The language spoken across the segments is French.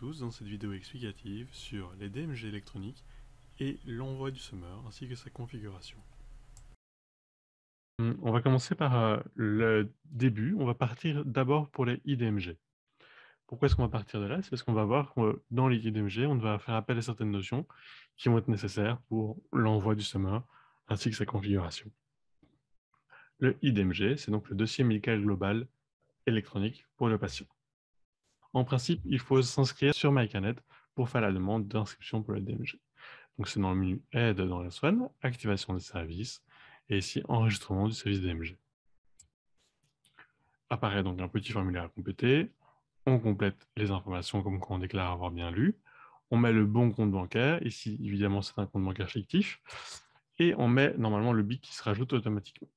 tous dans cette vidéo explicative sur les DMG électroniques et l'envoi du summer ainsi que sa configuration. On va commencer par le début. On va partir d'abord pour les IDMG. Pourquoi est-ce qu'on va partir de là? C'est parce qu'on va voir que dans les IDMG, on va faire appel à certaines notions qui vont être nécessaires pour l'envoi du summer ainsi que sa configuration. Le IDMG, c'est donc le dossier médical global électronique pour le patient. En principe, il faut s'inscrire sur MyCanet pour faire la demande d'inscription pour le DMG. Donc, c'est dans le menu Aide dans la SWAN, Activation des services, et ici Enregistrement du service DMG. Apparaît donc un petit formulaire à compléter. On complète les informations comme quoi on déclare avoir bien lu. On met le bon compte bancaire. Ici, évidemment, c'est un compte bancaire fictif. Et on met normalement le BIC qui se rajoute automatiquement.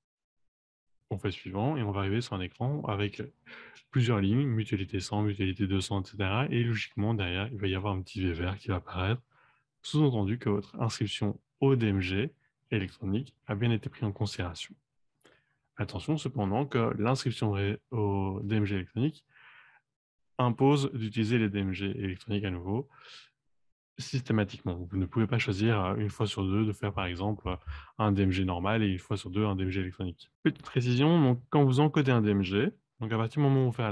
On fait suivant et on va arriver sur un écran avec plusieurs lignes, mutualité 100, mutualité 200, etc. Et logiquement, derrière, il va y avoir un petit V vert qui va apparaître, sous-entendu que votre inscription au DMG électronique a bien été prise en considération. Attention cependant que l'inscription au DMG électronique impose d'utiliser les DMG électroniques à nouveau systématiquement. Vous ne pouvez pas choisir une fois sur deux de faire par exemple un DMG normal et une fois sur deux un DMG électronique. Petite précision, donc, quand vous encodez un DMG, donc à partir du moment où vous faites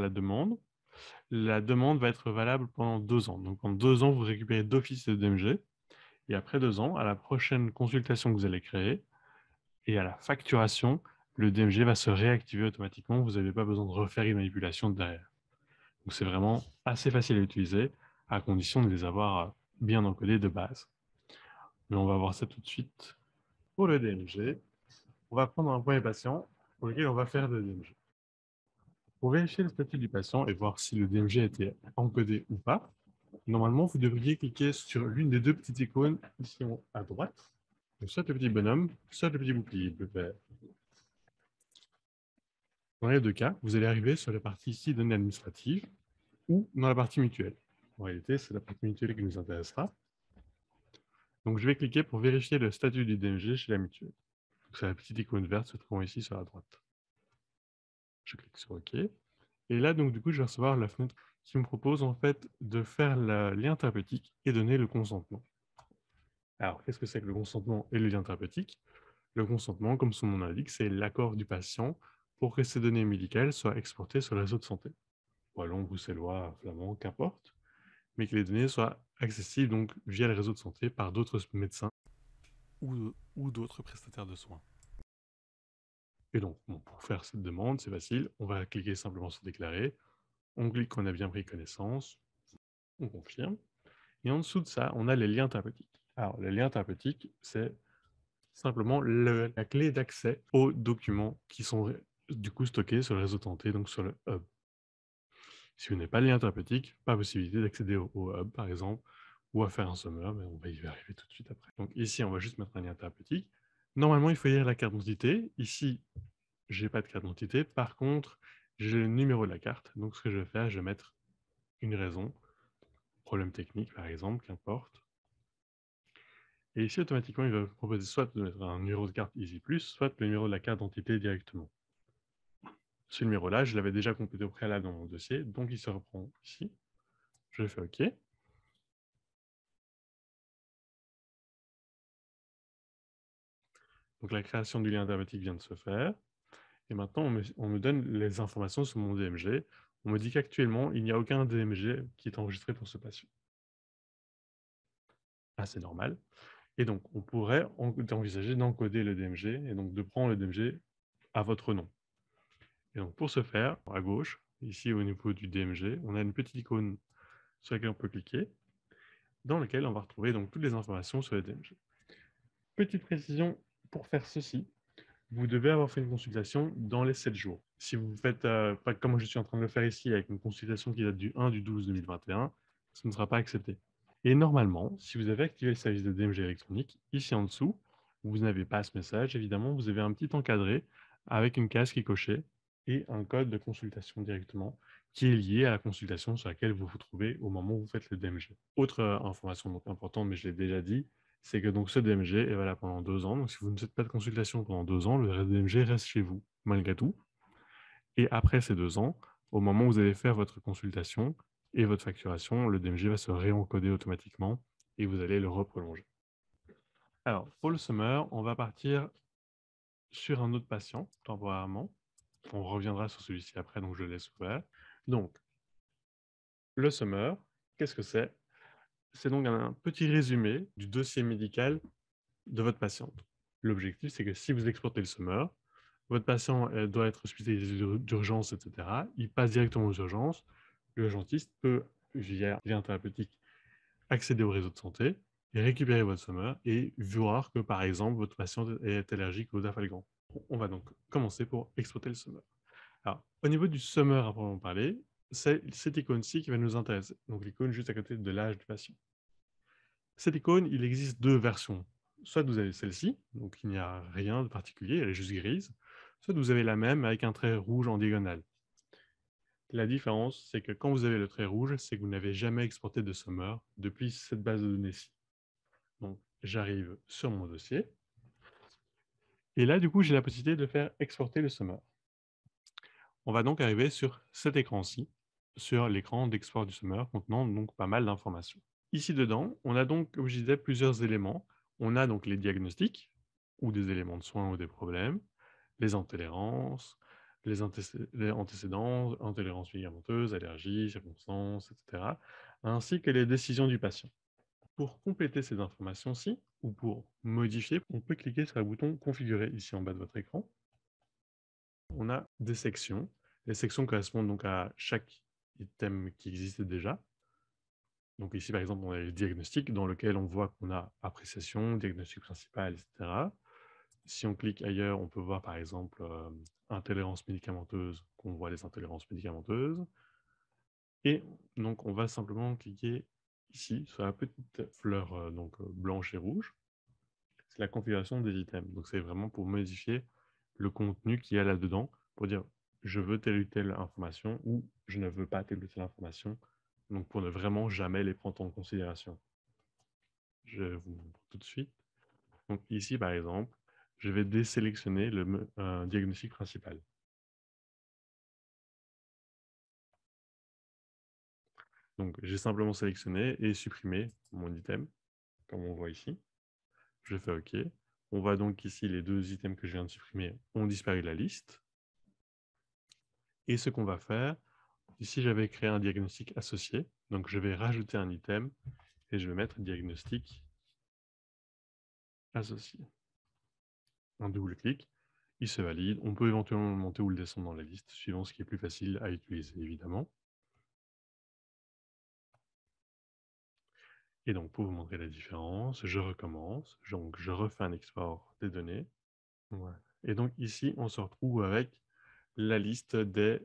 la demande va être valable pendant 2 ans. Donc pendant 2 ans, vous récupérez d'office le DMG et après 2 ans, à la prochaine consultation que vous allez créer et à la facturation, le DMG va se réactiver automatiquement. Vous n'avez pas besoin de refaire une manipulation derrière. Donc c'est vraiment assez facile à utiliser à condition de les avoir bien encodés de base. Mais on va voir ça tout de suite. Pour le DMG, on va prendre un point patient pour lequel on va faire le DMG. Pour vérifier le statut du patient et voir si le DMG a été encodé ou pas, normalement, vous devriez cliquer sur l'une des deux petites icônes ici à droite, donc soit le petit bonhomme, soit le petit bouclier bleu vert. Dans les deux cas, vous allez arriver sur la partie ici données administratives ou dans la partie mutuelle. En réalité, c'est la partie mutuelle qui nous intéressera. Donc, je vais cliquer pour vérifier le statut du DMG chez la mutuelle. C'est la petite icône verte se trouvant ici sur la droite. Je clique sur OK. Et là, donc, du coup, je vais recevoir la fenêtre qui me propose en fait de faire le lien thérapeutique et donner le consentement. Alors, qu'est-ce que c'est que le consentement et le lien thérapeutique? Le consentement, comme son nom l'indique, c'est l'accord du patient pour que ces données médicales soient exportées sur le réseau de santé. Wallon, bruxellois, flamand, qu'importe, mais que les données soient accessibles donc via le réseau de santé par d'autres médecins ou d'autres prestataires de soins. Et donc, pour faire cette demande, c'est facile, on va cliquer simplement sur déclarer, on clique qu'on a bien pris connaissance, on confirme, et en dessous de ça, on a les liens thérapeutiques. Alors, les liens thérapeutiques, c'est simplement la clé d'accès aux documents qui sont du coup stockés sur le réseau de santé, donc sur le hub. Si vous n'avez pas de lien thérapeutique, pas possibilité d'accéder au hub, par exemple, ou à faire un summer, mais on va y arriver tout de suite après. Donc ici, on va juste mettre un lien thérapeutique. Normalement, il faut lire la carte d'identité. Ici, je n'ai pas de carte d'identité. Par contre, j'ai le numéro de la carte. Donc ce que je vais faire, je vais mettre une raison, problème technique par exemple, qu'importe. Et ici, automatiquement, il va vous proposer soit de mettre un numéro de carte Easy+, soit le numéro de la carte d'identité directement. Ce numéro-là, je l'avais déjà complété au préalable dans mon dossier, donc il se reprend ici. Je fais OK. Donc la création du lien thérapeutique vient de se faire. Et maintenant, on me donne les informations sur mon DMG. On me dit qu'actuellement, il n'y a aucun DMG qui est enregistré pour ce patient. Ah, c'est normal. Et donc, on pourrait envisager d'encoder le DMG et donc de prendre le DMG à votre nom. Et donc, pour ce faire, à gauche, ici au niveau du DMG, on a une petite icône sur laquelle on peut cliquer, dans laquelle on va retrouver donc toutes les informations sur le DMG. Petite précision, pour faire ceci, vous devez avoir fait une consultation dans les 7 jours. Si vous faites, pas comme je suis en train de le faire ici, avec une consultation qui date du 1 du 12 2021, ce ne sera pas accepté. Et normalement, si vous avez activé le service de DMG électronique, ici en dessous, vous n'avez pas ce message, évidemment, vous avez un petit encadré avec une case qui est cochée et un code de consultation directement qui est lié à la consultation sur laquelle vous vous trouvez au moment où vous faites le DMG. Autre information donc importante, mais je l'ai déjà dit, c'est que donc ce DMG est valable pendant 2 ans. Donc si vous ne faites pas de consultation pendant 2 ans, le DMG reste chez vous, malgré tout. Et après ces 2 ans, au moment où vous allez faire votre consultation, et votre facturation, le DMG va se réencoder automatiquement et vous allez le reprolonger. Alors, pour le summer, on va partir sur un autre patient, temporairement. On reviendra sur celui-ci après, donc je le laisse ouvert. Donc, le summer, qu'est-ce que c'est? C'est donc un petit résumé du dossier médical de votre patiente. L'objectif, c'est que si vous exportez le summer, votre patient doit être hospitalisé d'urgence, etc. Il passe directement aux urgences. L'urgentiste peut, via lien thérapeutique, accéder au réseau de santé et récupérer votre summer et voir que, par exemple, votre patiente est allergique au dafalgan. On va donc commencer pour exporter le summer. Alors, au niveau du summer à proprement parler, c'est cette icône-ci qui va nous intéresser. Donc, l'icône juste à côté de l'âge du patient. Cette icône, il existe deux versions. Soit vous avez celle-ci, donc il n'y a rien de particulier, elle est juste grise. Soit vous avez la même avec un trait rouge en diagonale. La différence, c'est que quand vous avez le trait rouge, c'est que vous n'avez jamais exporté de summer depuis cette base de données-ci. Donc, j'arrive sur mon dossier. Et là, du coup, j'ai la possibilité de faire exporter le summer. On va donc arriver sur cet écran-ci, sur l'écran d'export du summer, contenant donc pas mal d'informations. Ici dedans, on a donc, comme je disais, plusieurs éléments. On a donc les diagnostics, ou des éléments de soins ou des problèmes, les antolérances, les antécédents, intolérances médicamenteuses, allergies, circonstances, etc., ainsi que les décisions du patient. Pour compléter ces informations-ci, ou pour modifier, on peut cliquer sur le bouton « Configurer » ici en bas de votre écran. On a des sections. Les sections correspondent donc à chaque item qui existe déjà. Donc ici, par exemple, on a le diagnostic dans lequel on voit qu'on a appréciation, diagnostic principal, etc. Si on clique ailleurs, on peut voir par exemple intolérance médicamenteuse, qu'on voit les intolérances médicamenteuses. Et donc, on va simplement cliquer ici sur la petite fleur blanche et rouge. C'est la configuration des items. Donc, c'est vraiment pour modifier le contenu qu'il y a là-dedans, pour dire je veux telle ou telle information ou je ne veux pas telle ou telle information. Donc, pour ne vraiment jamais les prendre en considération. Je vous montre tout de suite. Donc, ici, par exemple, je vais désélectionner le diagnostic principal. Donc, j'ai simplement sélectionné et supprimé mon item, comme on voit ici. Je fais OK. On voit donc ici, les deux items que je viens de supprimer ont disparu de la liste. Et ce qu'on va faire, ici, j'avais créé un diagnostic associé. Donc, je vais rajouter un item et je vais mettre diagnostic associé. Un double clic, il se valide. On peut éventuellement le monter ou le descendre dans la liste, suivant ce qui est plus facile à utiliser, évidemment. Et donc, pour vous montrer la différence, je recommence. Donc, je refais un export des données. Voilà. Et donc, ici, on se retrouve avec la liste des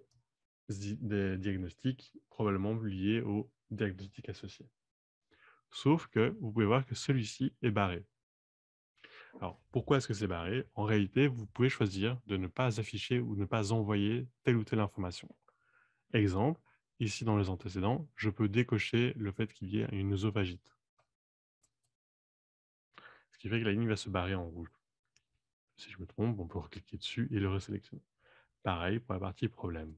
diagnostics probablement liés au diagnostic associé. Sauf que vous pouvez voir que celui-ci est barré. Alors, pourquoi est-ce que c'est barré? En réalité, vous pouvez choisir de ne pas afficher ou ne pas envoyer telle ou telle information. Exemple, ici dans les antécédents, je peux décocher le fait qu'il y ait une œsophagite. Ce qui fait que la ligne va se barrer en rouge. Si je me trompe, on peut recliquer dessus et le resélectionner. Pareil pour la partie problème.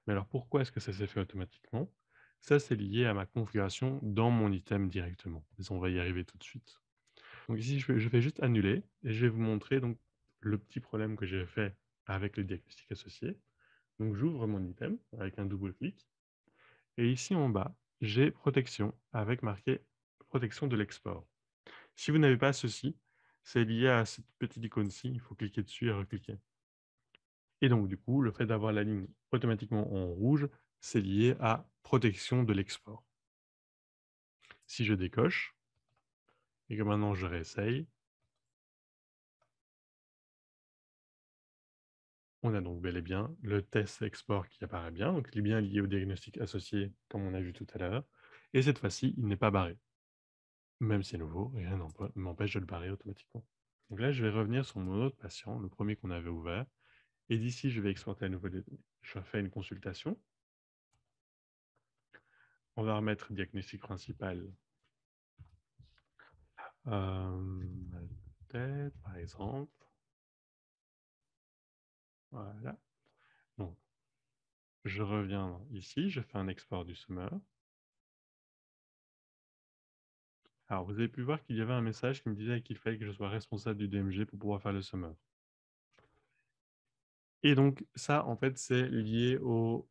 Mais alors pourquoi est-ce que ça s'est fait automatiquement? Ça, c'est lié à ma configuration dans mon item directement. Mais on va y arriver tout de suite. Donc ici, je vais juste annuler et je vais vous montrer donc, le petit problème que j'ai fait avec le diagnostic associé. Donc j'ouvre mon item avec un double clic. Et ici en bas, j'ai protection avec marqué protection de l'export. Si vous n'avez pas ceci, c'est lié à cette petite icône-ci. Il faut cliquer dessus et recliquer. Et donc, du coup, le fait d'avoir la ligne automatiquement en rouge, c'est lié à protection de l'export. Si je décoche, et que maintenant je réessaye, on a donc bel et bien le test export qui apparaît bien, donc il est bien lié au diagnostic associé, comme on a vu tout à l'heure, et cette fois-ci, il n'est pas barré. Même si à nouveau, rien ne m'empêche de le barrer automatiquement. Donc là, je vais revenir sur mon autre patient, le premier qu'on avait ouvert, et d'ici, je vais exporter à nouveau les données. Je fais une consultation. On va remettre diagnostic principal tête, par exemple. Voilà. Donc, je reviens ici, je fais un export du summer. Alors, vous avez pu voir qu'il y avait un message qui me disait qu'il fallait que je sois responsable du DMG pour pouvoir faire le summer. Et donc, ça, en fait, c'est lié au...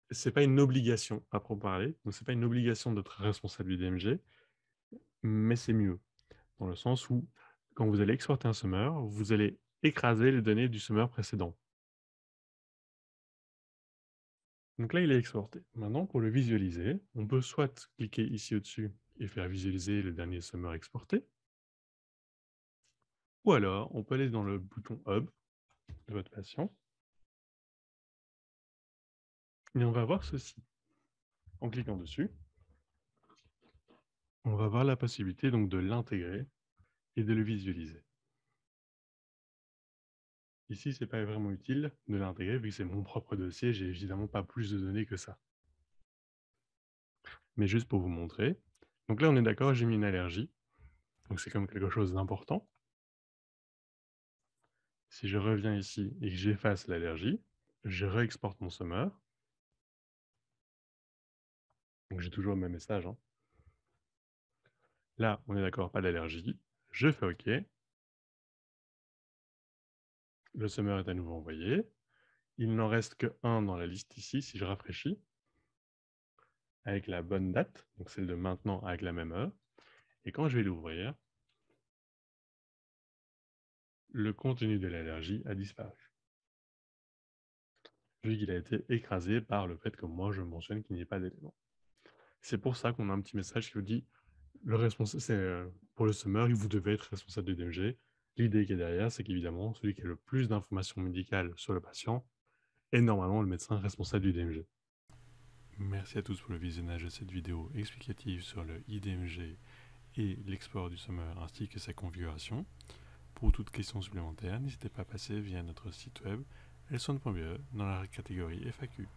C'est pas une obligation, à proprement parler. Donc, c'est pas une obligation d'être responsable du DMG, mais c'est mieux. Dans le sens où, quand vous allez exporter un summer, vous allez écraser les données du summer précédent. Donc là, il est exporté. Maintenant, pour le visualiser, on peut soit cliquer ici au-dessus et faire visualiser le dernier summer exporté, ou alors, on peut aller dans le bouton Hub de votre patient, et on va voir ceci. En cliquant dessus, on va voir la possibilité donc de l'intégrer et de le visualiser. Ici, ce n'est pas vraiment utile de l'intégrer, vu que c'est mon propre dossier, j'ai évidemment pas plus de données que ça. Mais juste pour vous montrer. Donc là, on est d'accord, j'ai mis une allergie. Donc c'est comme quelque chose d'important. Si je reviens ici et que j'efface l'allergie, je réexporte mon summer. Donc j'ai toujours le même message. Hein. Là, on est d'accord, pas d'allergie. Je fais OK. Le summer est à nouveau envoyé. Il n'en reste que un dans la liste ici, si je rafraîchis, avec la bonne date, donc celle de maintenant avec la même heure. Et quand je vais l'ouvrir, le contenu de l'allergie a disparu. Vu qu'il a été écrasé par le fait que moi je mentionne qu'il n'y ait pas d'éléments. C'est pour ça qu'on a un petit message qui vous dit le responsable, c'est pour le summer, vous devez être responsable du DMG. L'idée qui est derrière, c'est qu'évidemment, celui qui a le plus d'informations médicales sur le patient est normalement le médecin responsable du DMG. Merci à tous pour le visionnage de cette vidéo explicative sur le IDMG et l'export du summer ainsi que sa configuration. Pour toute question supplémentaire, n'hésitez pas à passer via notre site web elson.be dans la catégorie FAQ.